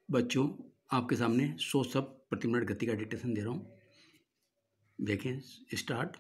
बच्चों, आपके सामने 100 शब्द प्रति मिनट गति का डिक्टेशन दे रहा हूँ। देखें, स्टार्ट।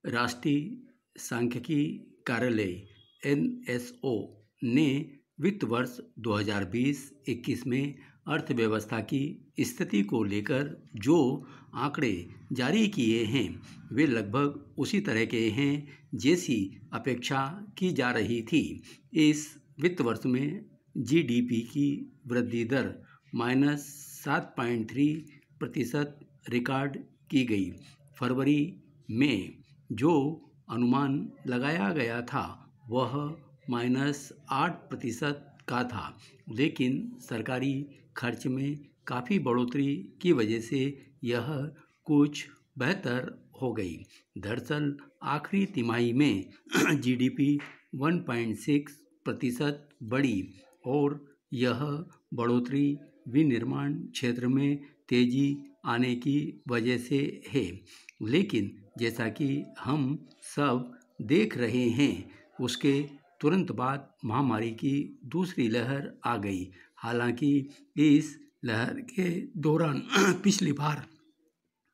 राष्ट्रीय सांख्यिकी कार्यालय NSO ने वित्त वर्ष 2020-21 में अर्थव्यवस्था की स्थिति को लेकर जो आंकड़े जारी किए हैं वे लगभग उसी तरह के हैं जैसी अपेक्षा की जा रही थी। इस वित्त वर्ष में GDP की वृद्धि दर -7.3% रिकॉर्ड की गई। फरवरी में जो अनुमान लगाया गया था वह -8% का था, लेकिन सरकारी खर्च में काफ़ी बढ़ोतरी की वजह से यह कुछ बेहतर हो गई। दरअसल आखिरी तिमाही में GDP 1.6% बढ़ी और यह बढ़ोतरी विनिर्माण क्षेत्र में तेजी आने की वजह से है। लेकिन जैसा कि हम सब देख रहे हैं, उसके तुरंत बाद महामारी की दूसरी लहर आ गई। हालांकि इस लहर के दौरान पिछली बार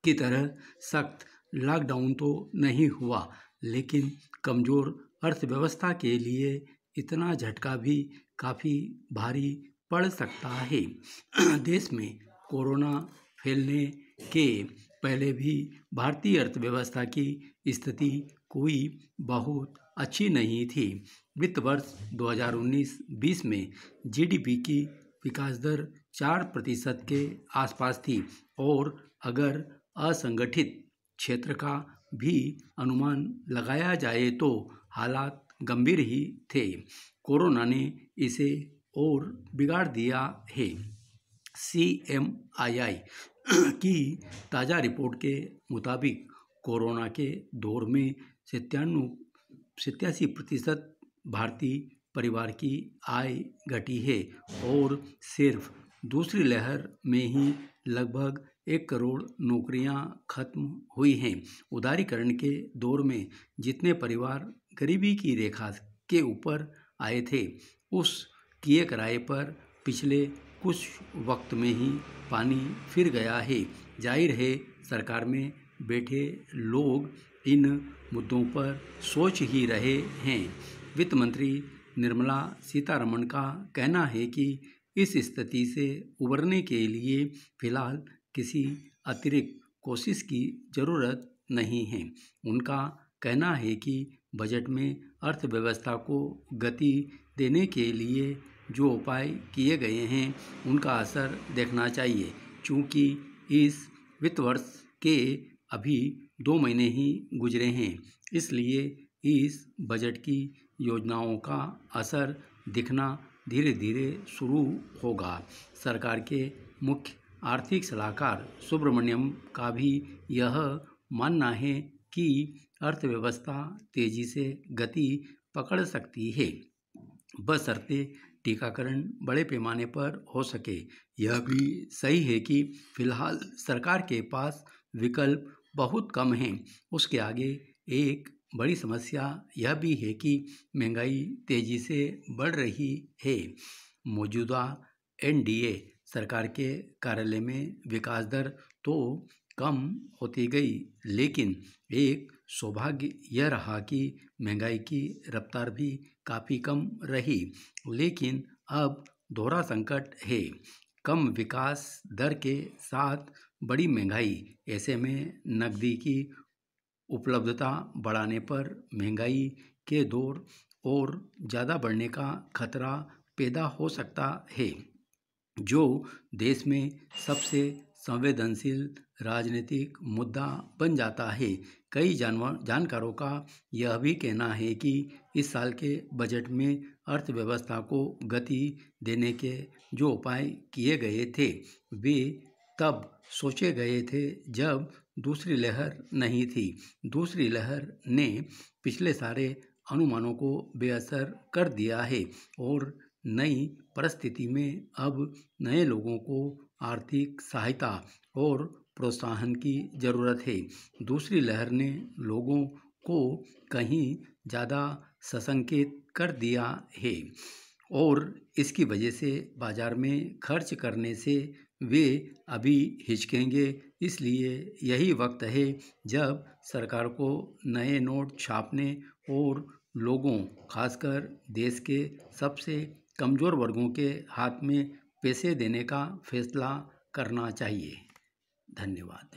की तरह सख्त लॉकडाउन तो नहीं हुआ, लेकिन कमज़ोर अर्थव्यवस्था के लिए इतना झटका भी काफ़ी भारी पड़ सकता है। देश में कोरोना फैलने के पहले भी भारतीय अर्थव्यवस्था की स्थिति कोई बहुत अच्छी नहीं थी। वित्त वर्ष 2019-20 में GDP की विकास दर 4% के आसपास थी और अगर असंगठित क्षेत्र का भी अनुमान लगाया जाए तो हालात गंभीर ही थे। कोरोना ने इसे और बिगाड़ दिया है। CMII की ताज़ा रिपोर्ट के मुताबिक कोरोना के दौर में 87% भारतीय परिवार की आय घटी है और सिर्फ दूसरी लहर में ही लगभग 1 करोड़ नौकरियां खत्म हुई हैं। उदारीकरण के दौर में जितने परिवार गरीबी की रेखा के ऊपर आए थे, उस किए किराए पर पिछले कुछ वक्त में ही पानी फिर गया है। जाहिर है, सरकार में बैठे लोग इन मुद्दों पर सोच ही रहे हैं। वित्त मंत्री निर्मला सीतारमण का कहना है कि इस स्थिति से उबरने के लिए फिलहाल किसी अतिरिक्त कोशिश की ज़रूरत नहीं है। उनका कहना है कि बजट में अर्थव्यवस्था को गति देने के लिए जो उपाय किए गए हैं उनका असर देखना चाहिए। चूँकि इस वित्त वर्ष के अभी 2 महीने ही गुजरे हैं, इसलिए इस बजट की योजनाओं का असर दिखना धीरे धीरे शुरू होगा। सरकार के मुख्य आर्थिक सलाहकार सुब्रमण्यम का भी यह मानना है कि अर्थव्यवस्था तेजी से गति पकड़ सकती है, बशर्ते टीकाकरण बड़े पैमाने पर हो सके। यह भी सही है कि फिलहाल सरकार के पास विकल्प बहुत कम हैं। उसके आगे एक बड़ी समस्या यह भी है कि महंगाई तेजी से बढ़ रही है। मौजूदा NDA सरकार के कार्यालय में विकास दर तो कम होती गई, लेकिन एक सौभाग्य यह रहा कि महंगाई की रफ्तार भी काफ़ी कम रही। लेकिन अब दोहरा संकट है, कम विकास दर के साथ बड़ी महंगाई। ऐसे में नकदी की उपलब्धता बढ़ाने पर महंगाई के दौर और ज़्यादा बढ़ने का खतरा पैदा हो सकता है, जो देश में सबसे संवेदनशील राजनीतिक मुद्दा बन जाता है। कई जानकारों का यह भी कहना है कि इस साल के बजट में अर्थव्यवस्था को गति देने के जो उपाय किए गए थे वे तब सोचे गए थे जब दूसरी लहर नहीं थी। दूसरी लहर ने पिछले सारे अनुमानों को बेअसर कर दिया है और नई परिस्थिति में अब नए लोगों को आर्थिक सहायता और प्रोत्साहन की ज़रूरत है। दूसरी लहर ने लोगों को कहीं ज़्यादा सशंकित कर दिया है और इसकी वजह से बाज़ार में खर्च करने से वे अभी हिचकेंगे। इसलिए यही वक्त है जब सरकार को नए नोट छापने और लोगों, खासकर देश के सबसे कमज़ोर वर्गों के हाथ में पैसे देने का फैसला करना चाहिए। धन्यवाद।